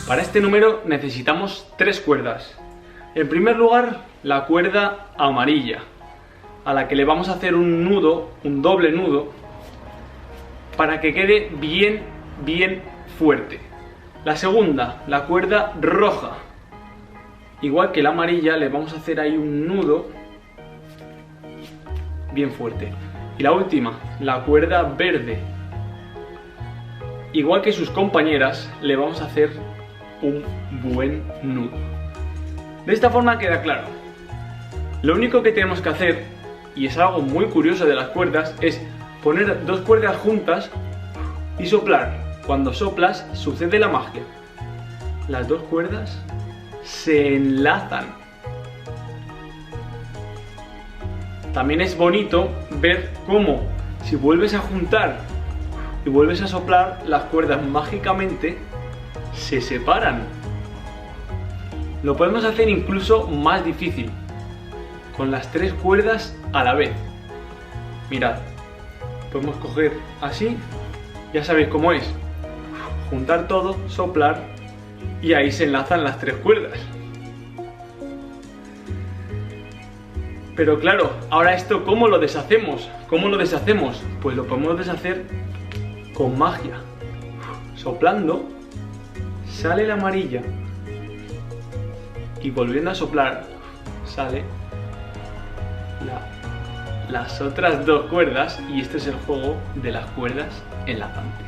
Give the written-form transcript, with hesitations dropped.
Para este número necesitamos 3 cuerdas. En primer lugar, la cuerda amarilla, a la que le vamos a hacer un nudo, un doble nudo, para que quede bien fuerte. La segunda, la cuerda roja. Igual que la amarilla, le vamos a hacer ahí un nudo bien fuerte. Y la última, la cuerda verde. Igual que sus compañeras, le vamos a hacer un buen nudo. De esta forma queda claro. Lo único que tenemos que hacer, y es algo muy curioso de las cuerdas, es poner 2 cuerdas juntas y soplar. Cuando soplas, sucede la magia. Las 2 cuerdas se enlazan. También es bonito ver cómo, si vuelves a juntar y vuelves a soplar, las cuerdas mágicamente se separan. Lo podemos hacer incluso más difícil, con las 3 cuerdas a la vez. Mirad, podemos coger así, ya sabéis cómo es. Juntar todo, soplar y ahí se enlazan las 3 cuerdas. Pero claro, ahora esto ¿cómo lo deshacemos? ¿Cómo lo deshacemos? Pues lo podemos deshacer con magia. Soplando, sale la amarilla y volviendo a soplar, sale las otras 2 cuerdas, y este es el juego de las cuerdas enlazantes.